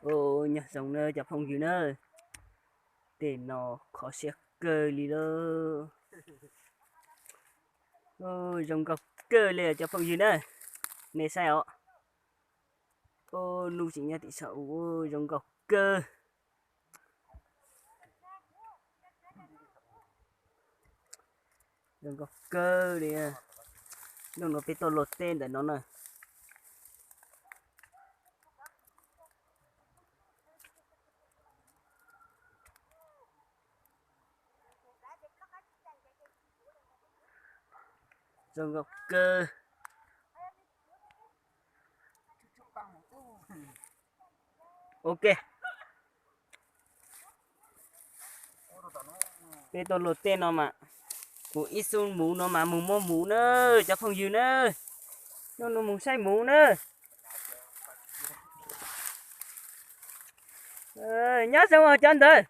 Ô nhà sống nơi chập phong gì nơi để nó khó sẽ cười đi đâu. Ô dòng gặp cười liền chập phong gì nơi này sao ô nu chỉ nhà tỷ sợ ô dòng gặp cơ dòng gặp cơ đi nó bị to lột tên để nó này dòng gặp cơ ok bị to lột tên nó mà của ít xuống mũ nó mà mũ mũ nữa chập phong gì nữa nó mũ say mũ nữa nhớ xong rồi chân thôi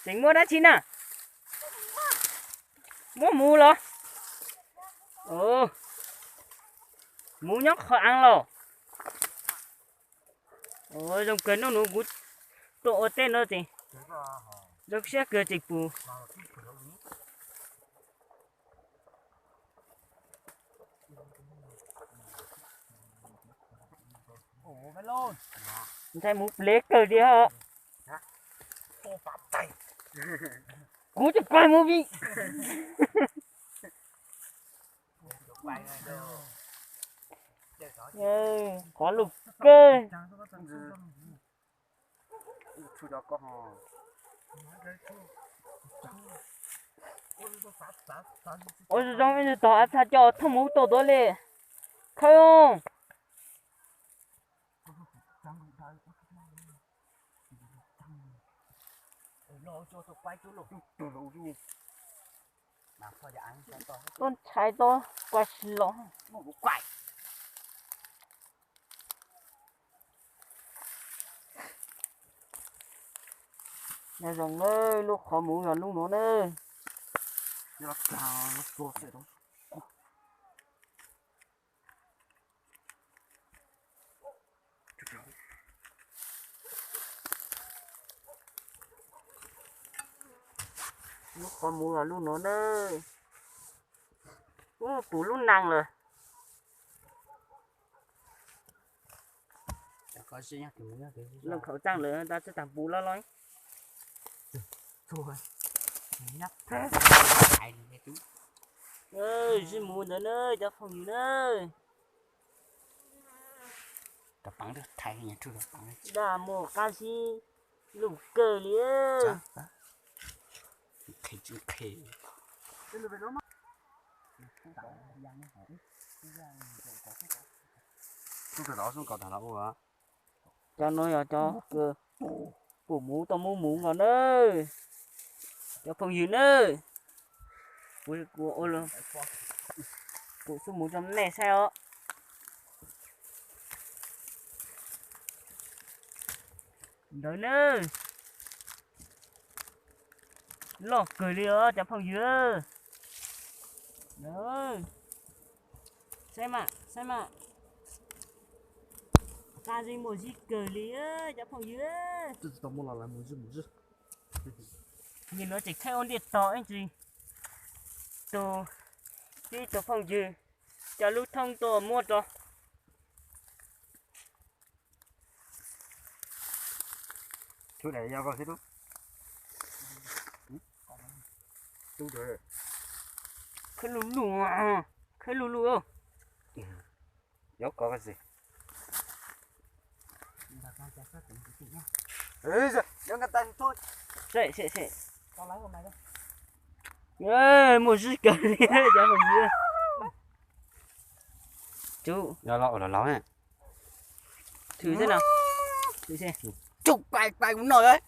chính mua đã chín à mua mù rồi ồ mù nhóc khó ăn rồi ôi trong cái nó gút tổ tên nó gì rất sẽ cơ dịch vụ ồ cái lôn thấy mù lết cơ đi hả cú cho coi mù đi có lục cơ ôi giống như tao ăn cho thằng mù tổ đó lên không con trai to quá lỗ quậy nhà rồng ơi lúc khó mũ rồi lúc nó ơi nó cao nó to sẽ đó lúc khó mũ rồi lúc nó ơi tủ lúc năng rồi có gì nhá thì lần khẩu trang nữa ta sẽ tạm bù lo lói thôi nhắc thế ai đi chú ơi xin mù nữa ơi cho phòng gì nữa tập bắn được thay nhà chú tập bắn đã mồ canxi lục cờ liền khi chứ khi chú phải đó xuống cầu thằng nào hả cho nó vào cho cơ của mũ tao mũ ngon ơi cho phòng gì nữa của ôi luôn của số 100 này sao đợi nữa lo cười đi ơ cho phòng gì ơ đấy xem ạ ca gì một gì cười đi ơ cho phòng gì ơ这是到木了来木日nhìn nó chỉ theo điện tỏi anh gì tổ đi tổ phòng gì cho lưu thông tổ mua cho chú này giao vào thế đó chú đấy cái lù không nhớ có cái gì ê giờ nhớ ngắt tay thôi sẽ tao lấy hôm nay đó ê một gì cười đi cho phòng gì chú giờ lọ là ló nè thử thế nào thử xem chụp bài bài cũng nổi đấy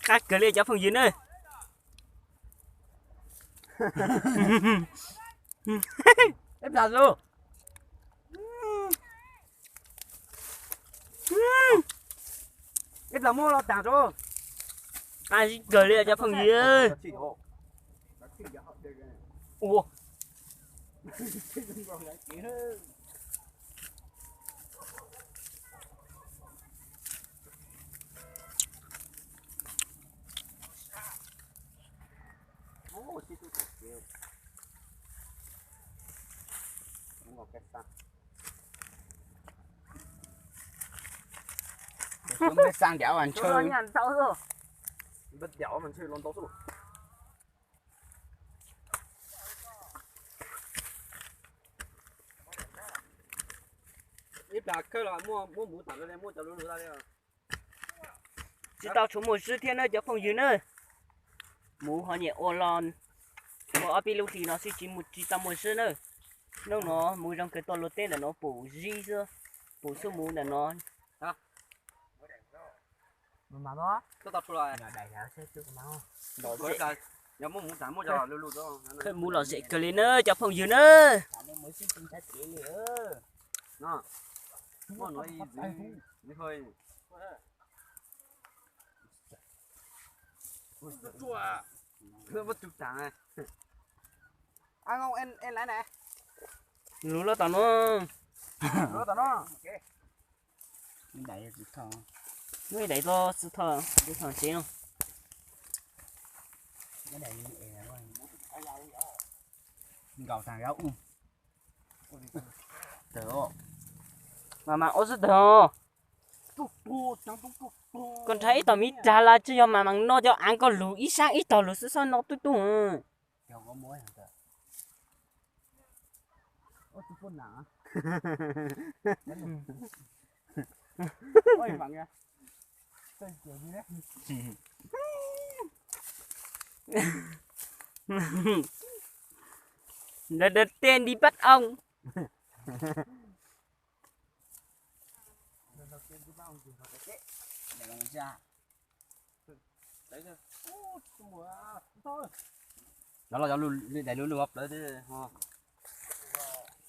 cắt cười lên cho phòng gì nữa em làm luôn em làm mua là tặng cho ai cười lên cho phòng gì ơi ủa Ngọt cái sang. Cái sang dạo anh Chơi chơi. nhàn sao rồi. Đất dạo mình chơi lon tóc rồi. Ít là cơ là mua mũ tặng ra đây mua cho luôn ra đây. Chỉ tao chúng một sự thiên ơi cho phong duyên ơi. Mũ họ nhẹ ô lon. Mà ở bên lúc thì nó sẽ chỉ tao một sự nữa. Nó mũ trong cái to lô tên là nó bổ gì chưa. Bổ số mũ là nó. Mà đó. Tôi tập rồi. Là đầy hả sẽ chưa máu. Rồi với đây. Nếu muốn mũ tặng mua cho lưu đó. Cái mũ lò dễ cờ lên ơi cho phong duyên ơi. Mới xin tin ta chỉ nữa. Nó. Nó nói gì gì thôi. Chua. Cứ bắt chụp tặng này. Ăn không em lại nè. Lú nó tao nó. Nó tao nó. Đẩy được thằng. Người đẩy to sự thờ. Cái thằng chế không. Cái này gạo thằng gạo. Tớ. Mà ô sự thờ. Con thấy tao mi trả là chứ mà nó cho ăn có lú ít sáng ít tao lú sự sao nó tụi tụi. Đâu có muối hả tớ. Ô chú phun nã. Ôi bằng nha. Tên kiểu gì đấy. Đợt tên đi bắt ông. Để làm ra. Đấy thôi. Thôi. Đó là luôn để luôn lụp đấy thế ha.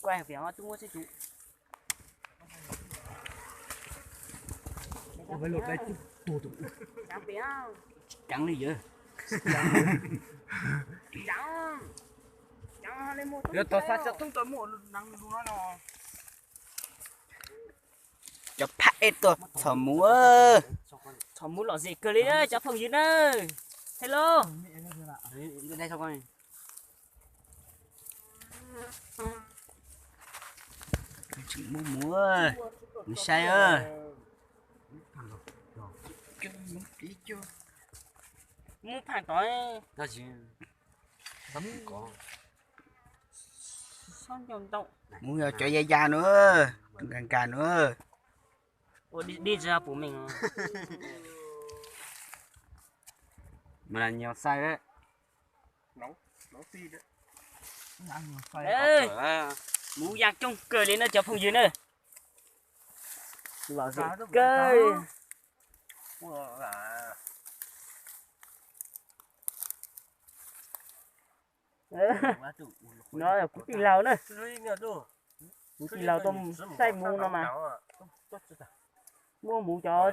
Quay phía nó tung sẽ chú. Phải lụp đây tù. Chẳng phía. Trắng đi vậy. Chẳng. Chẳng lên một. Giờ tao sát sẽ tung tới một năng luôn nó. Cho phát hết rồi. Thở múa. Thở múa lọ gì cơ lên ơi cho phong duyên ơi. Hello. Lên đây sao con này. Chị múa. Múa sai ơi. Múa phản tối. Nó chỉ sắm có. Sao nhầm động. Muốn cho da nữa. Đừng càng nữa. Ủa đi ra của mình. Mà là nhiều sai đấy. Nấu phi đấy. Ê. Mũ giặc trong cờ lên nó cho phong duyên ơi. Lọ gì cơ. Nó là cú kỳ lào nữa. Cú kỳ lào tôm xay mũ nó mà. Mua mũ cho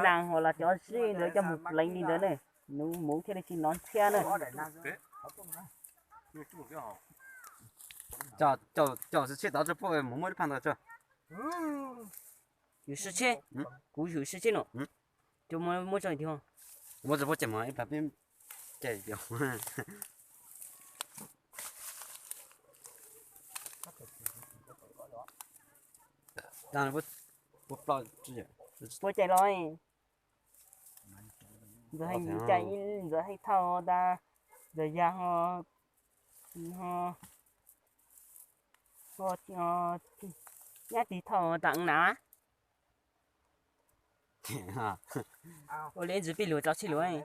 nàng hoặc là cho xí nữa cho một lấy đi nữa này. Nếu mũ thế này chỉ nón xe nữa. 저是去到这部位默默的判断这。有事情？股有事情了？就没这地方。我这不怎么一般边这有。当然不知道这些。不chạy rồi. Giờ hay chạy giờ hay thao ta giờ ra họ nhát thì thao tặng nã. Ôi lên dưới bị lửa cháu xí lửa này.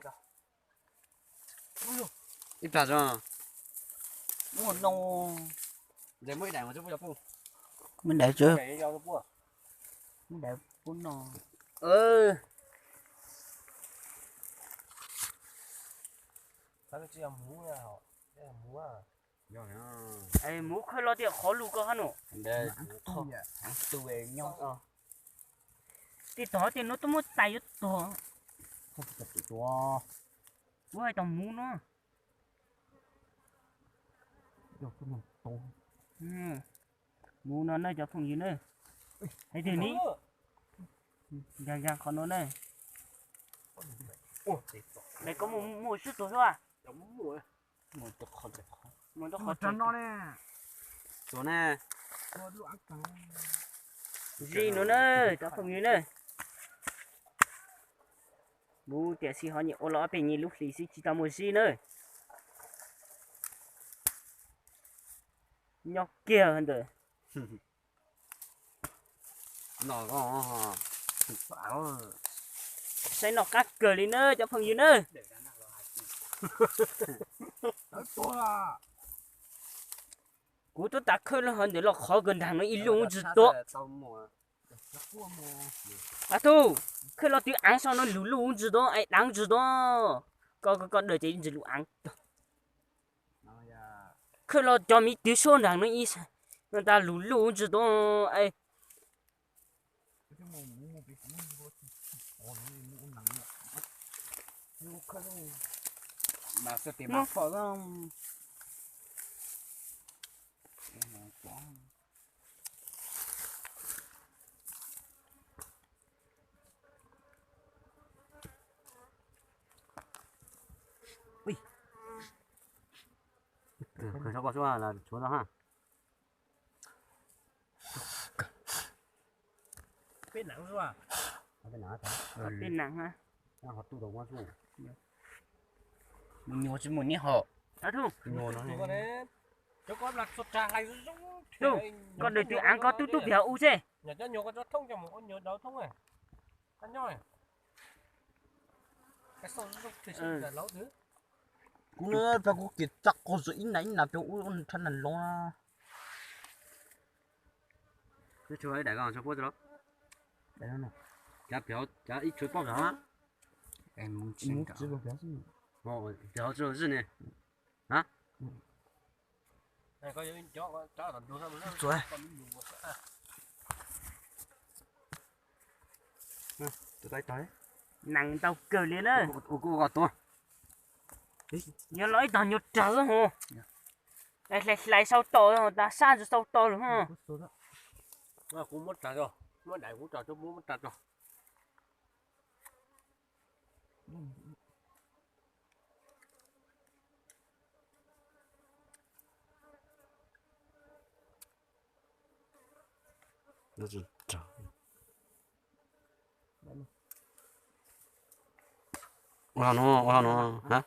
Ít bà rồi. Một nô. Để mới đẩy một chút phụ. Mình để chưa? Mình để bốn nô. Sao chỉ là mũ à? Đây là mũ à? Ê mũ khơi lo tiền khó lù cơ hả nụ? Đây. Tụi về nhau. Thì đó thì nó tôi muốn tay to. Không tập to. Bố hai tầm mũ nó. Được cái này to. Mũ nó nơi cho phòng gì nữa. Thấy thì ní. Giang khó nó này. Đây có một sức rồi à? Giống mũ rồi. Một tập khó. Mà nó khó Ủa, chạy. trần nó nè. Chỗ nè. Ủa, lũ ăn trắng. Gì nữa nè, cháu Phong Yến ơi. Bố trẻ si họ nhị ô lõ bên nhị lúc lì si chỉ tao một gì nữa. Nhóc kia hơn rồi. Nó có Bảo. Sẽ nó cắt cờ đi nữa, cháu Phong Yến ơi. Đấy, to à. Cú tôi tắt khơi nó hơn để nó khó gần thằng nó ít luôn chứ Sát tốt. là tao mua. Cua mồ. À tu, khơi nó tiếng ăn sao nó lú lú chứ đó, ai đáng chứ đó. Có đợi chơi chứ lú ăn. Nó ya. Khơi nó cho mi tiếng số thằng nó ít. Người ta lú lú chứ đó, ai. Cái mồ mồ cái gì mồ. Ồ, nó mồ nặng nhẹ. Nó khơi nó. Mà sẽ tìm Nó. bạc phở không? Khởi sau qua xuống là xuống đó ha. Bên nặng rồi à? Ở bên nào thế? Bên nặng ha. Đang học tu đầu qua xuống. Mình nhổ chứ một nhé họ. À tu, Ngồi nó Con này. đấy. Cho con lạc sụt trà lại giống. tu, con đợi tiếng ăn có tu béo u chứ. Nhà cho nhiều con cho thông cho một con nhiều đấu thông này. Ăn nhoi. Cái sâu rút thì sẽ là lâu thứ. Cú nữa phải có kiệt chắc có dĩ nãy là chỗ thân là lo. Cái chỗ ấy đại con sao qua đó. Đấy nó. Chả béo chả ít chuối bóc hả? Em muốn xin cả. Ồ, béo rồi gì nè. Hả? Này coi cho là đồ sao nó. Chuối. Từ đây tới. Nặng tao cờ liền ơi. Cô gọt to. Nhớ nói tao nhớ trở hả? Lại sau to rồi, ta xa rồi sau to rồi hả? Mà cũng mất trà rồi. Mất đại cũng trà cho bố mất trà rồi. Nó gì trời. Ola nó, hả?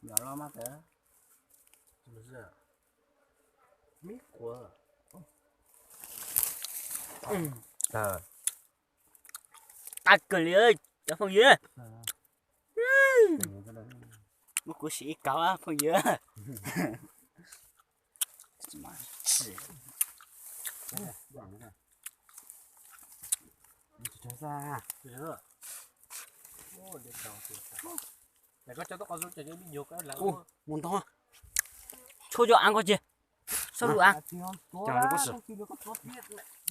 Nhỏ lo mắt thế. Gì vậy? Mít của. Trời. Ta cờ liền ơi, cháu Phong Yến ơi. Một cú sĩ cáo á, Phong Yến. Mà chỉ. Cho ra. Được. Ô, đến đầu rồi. Này có cho tao con rút cho những nhiều cái là. Ô, muốn to. Cho cho ăn có gì? Sao đủ ăn? Chẳng có sự.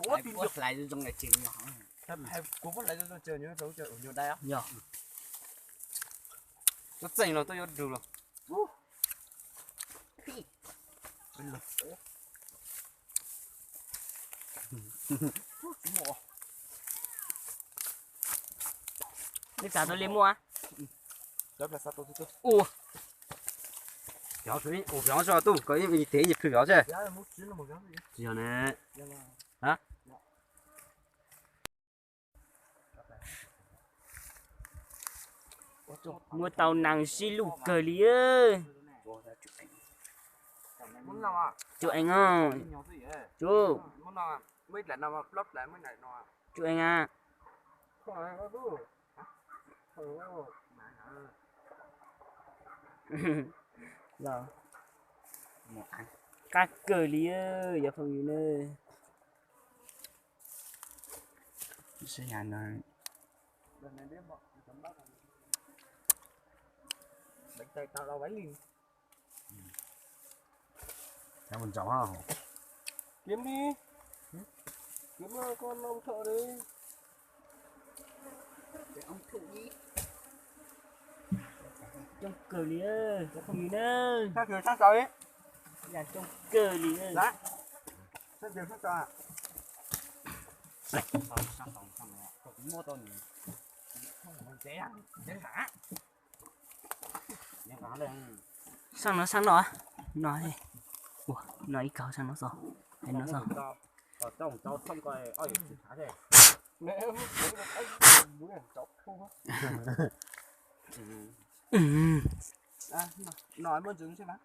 Bố tìm được. Lại trong này chỉnh nhỏ. Hay cố vẫn lại cho chờ nhớ đấu chờ ở nhiều đây á. Nhỏ. Nó chỉnh rồi tôi được rồi. Đi cả tôi lên mua á. Đó là sao tôi tôi. Ủa, Béo suy, ồ béo cho tu, có ý thế nhịp béo chứ. Giá là một chuyến là một cái gì? Giờ này. Giá là. Hả? mua tàu nàng xí lù cờ lý ơi. Muốn nào à? Chú anh ơi. Nhỏ gì vậy? Chú, Muốn nào à? Mấy lại nào mà flop lại mới lại nào à? chú anh à. Không ai có đủ. Rồi. Các cờ lý ơi, giờ Phong Yến ơi. Sẽ nhà này. Đánh tay tao đâu bánh liền. Em muốn cháu hả? Kiếm đi. Kiếm con ông thợ đi. Để ông thử đi. Trong cờ lý ơi, giờ Phong Yến ơi. Sao kiểu sao rồi? Là trong cờ lý ơi. Dạ. Sao kiểu sao à? Xong rồi. Tôi cũng mua tôi. Không phải dễ hả? Dễ hả? Nhưng mà đây. sang nó nó đi ủa nó ít cao sang nó sao hay nó sao ở trong cháu không coi ơi thả thế Mẹ em muốn ăn chọc không á. À, nói một chừng xem nào.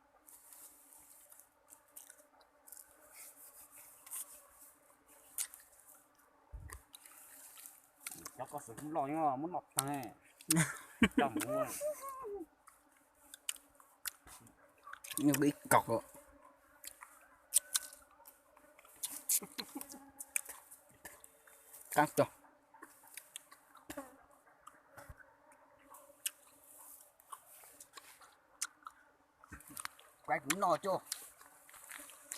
cháu có sự không lo nhưng mà muốn lọt thằng này chồng luôn Nhiều cái cọc rồi. Căng cho. Quay cũng no chưa?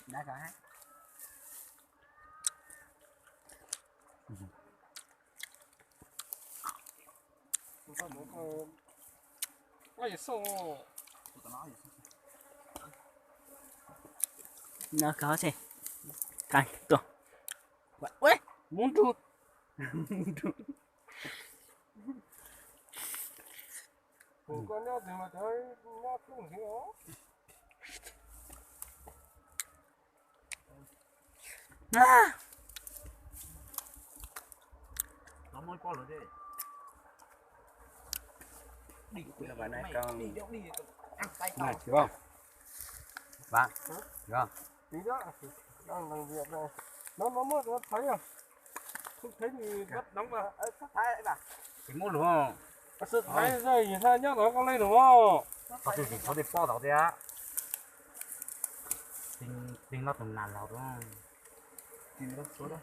Đã cả. nó có gì cay to ui muốn tru Con nó thì mà thấy nó cũng thế đó. à nó mới qua rồi đấy Đi là bài này con đi ăn tay này hiểu không bạn hiểu không tí đó đang làm việc này nó mới nó thấy à không thấy thì bắt đóng vào sát thái đấy bà cái món đúng không sát thái rồi thì sao nhá nó con lên đúng không có thể có thể bỏ đầu đấy á tính tính nó tầm nàn nào đúng không tìm nó số đó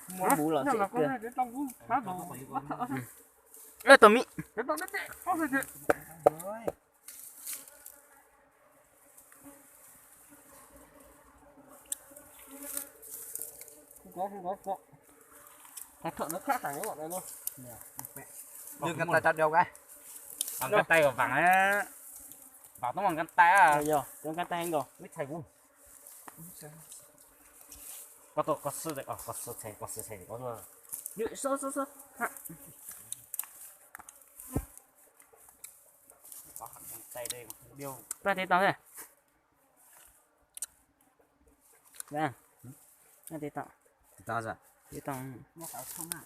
muốn bù lợn nhưng sẽ mà con kìa này cái trong cũng khá đồ bắt thợ ê tao mỹ cái tao đất đấy có gì rồi không có thằng thợ nó khác thằng cái bọn này luôn nhưng cái tay chặt đâu cái bằng cái tay của vàng á vào nó bằng cái tay à rồi trong cái tay anh rồi mới thầy cũng có sự đấy có sự thầy có rồi như sơ có tay đây điều ta thấy tao này vâng ta thấy tao ta ra thấy tao nó phải không à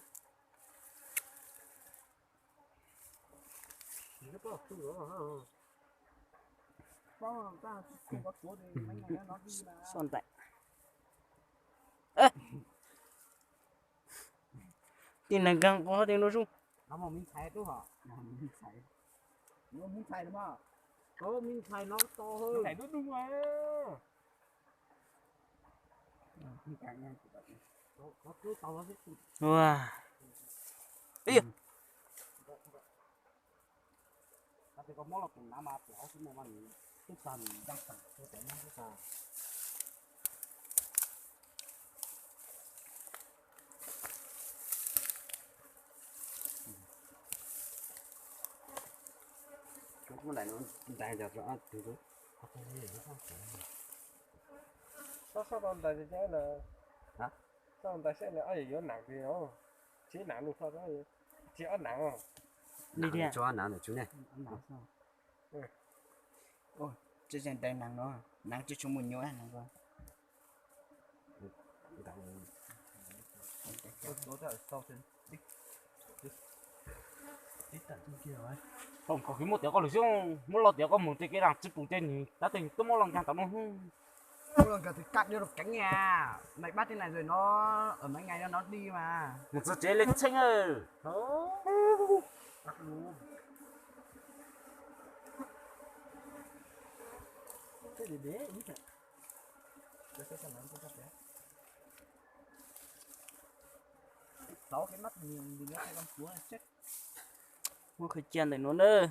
nó có thứ nữa có ta không có số thì mấy ngày nó đi là son tại ê tin là găng có tiếng nó rung nó mà mình xài tôi hả mình xài nó mình xài đúng không có mình xài nó to hơn xài nó đúng mà nó cứ to nó sẽ wow ý tapi có món là cùng nama của họ cũng mà mình cái sàn đang sàn cái tên nó cái sàn cái này nó dài dọc rõ từ từ sao con tài sẽ là hả sao con tài sẽ là ai yếu nặng thì nó chỉ nặng luôn sao đó chỉ ăn nặng không đi đi à cho ăn nào chú này ôi chứ trên tay nặng nó nặng chứ chúng mình nhớ nặng con không có cái một tiểu con lửa xuống một lọt tiểu con một cái đằng chụp bụng trên thì đã tình tôi mỗi lần càng tao nó không lần cả thì cắt được cánh nhà mày bắt thế này rồi nó ở mấy ngày nó đi mà một giờ chế lên chênh ơi bắt luôn cái gì bé ít thật cái bé sáu cái mắt nhìn thì nó cái con cua chết mua khởi chiên để nó nữa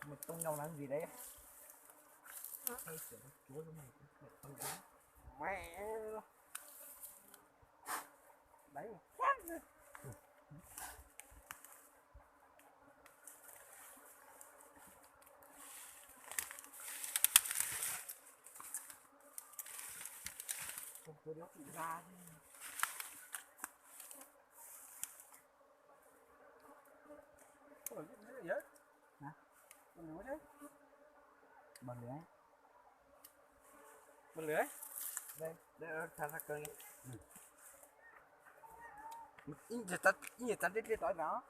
một tông nhau làm gì đấy mẹ đấy Tôi đéo tự ra chứ. Ủa, cái gì vậy? Hả? Con lưới đấy. Bật lưới. Con lưới. Đây, đây thả ra cơn. Ini tadi dia tak ada.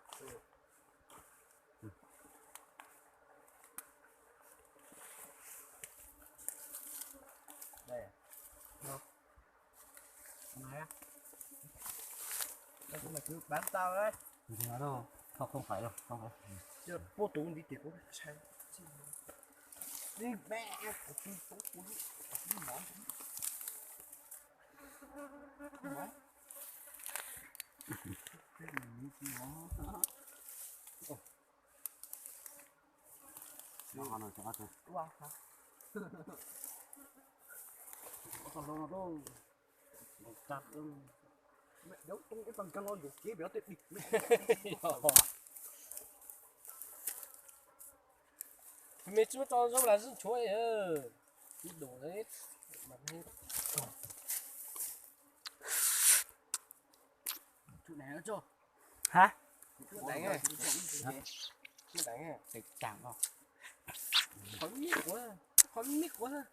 Đây. Đâu? Này á. Tao cũng mày cứ bán tao đấy. Không phải đâu. Không phải đâu, không phải. Chưa vô tủ đi tiệc của sai. Đi mẹ, đi tủ của đi. Đi món. Món. Nó cho thôi. Wow. Còn lâu nó đâu. Chặt luôn. Mẹ đấu trong cái phần căng ngon của kia béo tuyệt địch.没这么早肉了是错呀，你懂的，蛮黑。 Chỗ này nó cho. Hả? Đánh à? Đánh à? Để chẳng không. khó miết quá,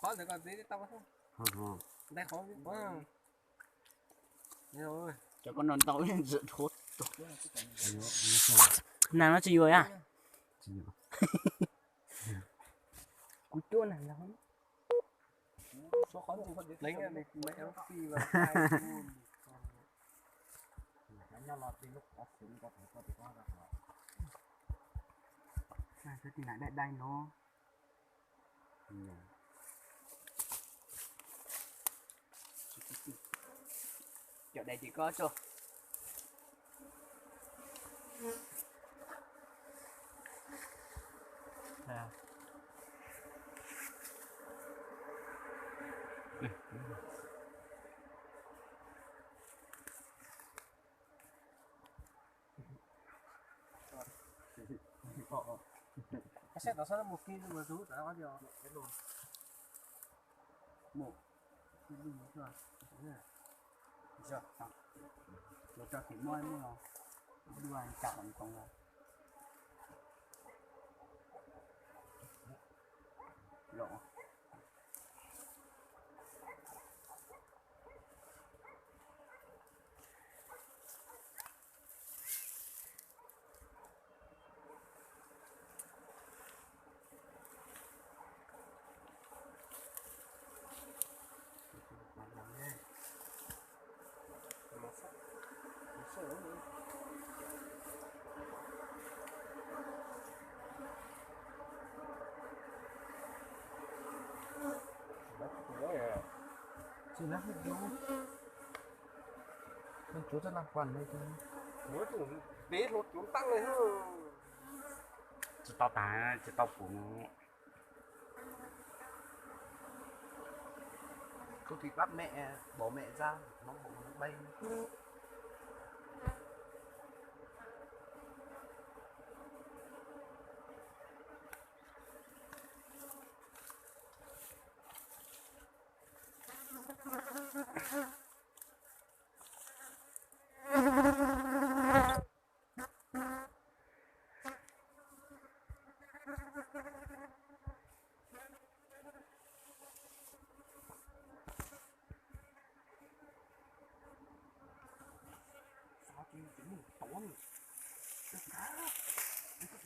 khó để còn tí tao không, Không. đây khó miết quá, rồi, Cho con non tối lên dự thốt. Nó Nàng nó chỉ rồi à? chỉ Cú chua này là không? số khó thì còn Đánh à? này mấy em phi vào hai luôn, nó lọt đi lúc có súng có thể có ra khỏi. À, thế thì lại đại đanh nó. Chỗ đây chỉ có cho. À. cái xe đó sao một kia mà rú đã có điều cái đồ, Một. Cái gì nữa rồi? Giờ xong. Rồi cho thịt muối nữa rồi. Đưa anh chặt bằng con rồi. Lộ. Chỉ lát hết đâu. Nên chú rất là quản đây chứ. mỗi tưởng bé một chúng tăng này hả, Chỉ tao tả, chỉ tao cũng Cô thì bắt mẹ, bỏ mẹ ra, nó bay.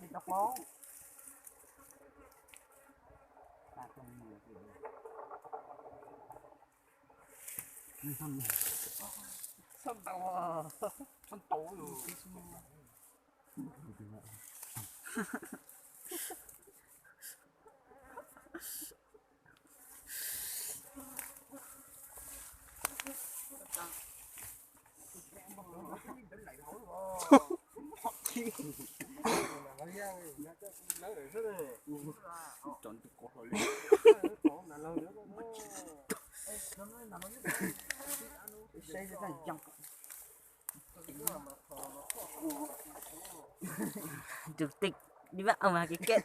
Đi đọc bố. Ta không nhiều kiểu. xong tao à, xong tối rồi, Chọn từ cổ hồi Xây ra thành chồng. Chủ tịch đi bắt ông cái kết.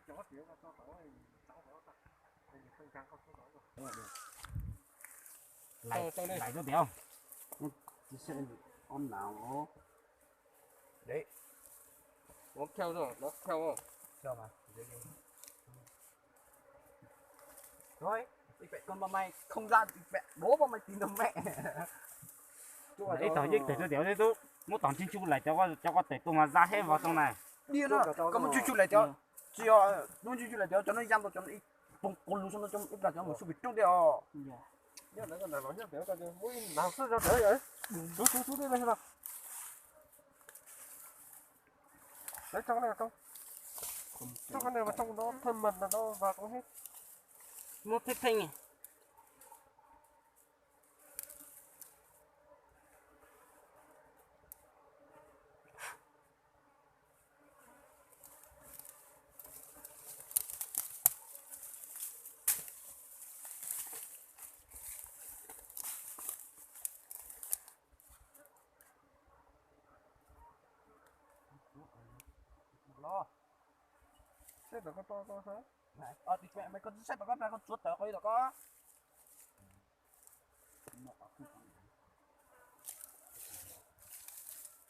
chó kiểu mà cho nó không trang không có lại lại cho béo sẽ con nào đấy nó theo rồi nó theo không cho mà thôi con bà mày không ra mẹ bố bà mày tìm được mẹ ít tao giết để cho đéo đấy tôi muốn tỏng chim chu lại cho con để tôi mà ra hết vào trong này đi nó có một chút lại cho chỉ đúng chút lại cho nó giam cho nó ít bông con luôn nó trong ít là cho một số bị trúng đeo nhớ nó còn là nó nhớ béo coi mũi nào sao ra đỡ vậy chú đây này nào đấy trong này không trong cái này mà trong nó thân mật là nó vào cũng hết một phép phanh lo xếp được con to hả này thì mẹ mày con xếp vào con chuột tao coi được có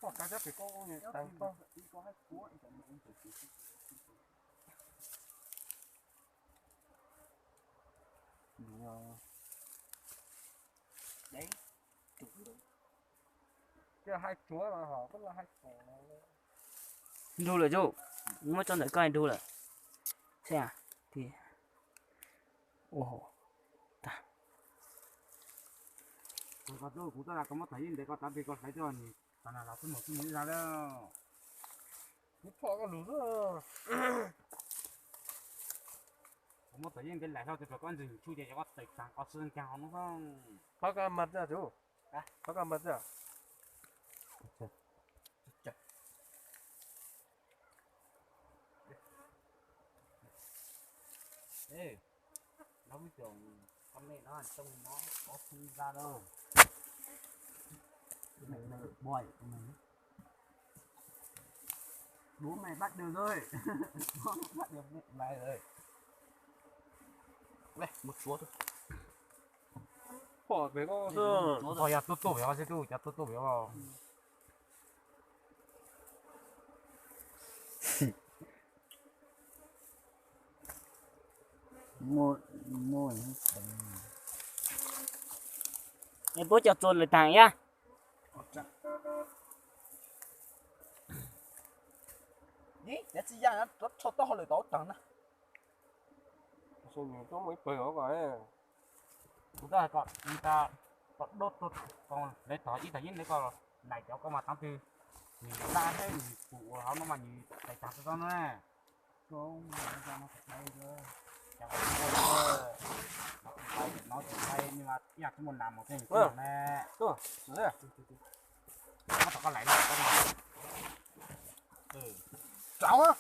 hoặc cái phải có gì tăng to có hai cua đấy cái hai chúa mà họ cũng là hai cổ đu lại chú mới cho đợi coi đu lại xem à thì ồ còn tôi cũng là có một thấy để con tạm biệt con thấy cho còn là cái một cái mũi ra đó nó thọ cái lúa rồi có một thấy cái lại sao thì con gì chui để cho con tịch sang con xương chào nó không có cái mật ra chú có cái mật ra ê nó mới tưởng con này nó trông nó có không ra đâu mày bòi bố mày bắt được rồi bắt được mày rồi này một chuột thôi bỏ về con thôi ya tốt tốt béo chứ chú ya tốt tốt béo vào một em bố cho tôi lại thằng nhá nhỉ để chỉ ra nó cho tao hồi đó tặng nè xong rồi có mấy bể ở vậy chúng ta còn chúng ta còn đốt tốt còn lấy thỏ chỉ thấy đấy còn này cháu có mà tắm từ nhìn ra thế phụ nó mà nhìn tay chặt cho nó nè không ra nó đây rồi cháu nó chỉ hay nhưng màอยากcái môn làm một cái nè tôi đấy nó có lại đâu cháu á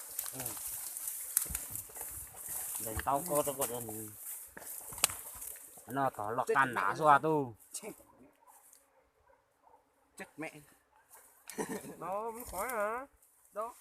để tao có nó tỏ lọt tan nã xóa tu chết mẹ nó mới khói hả đó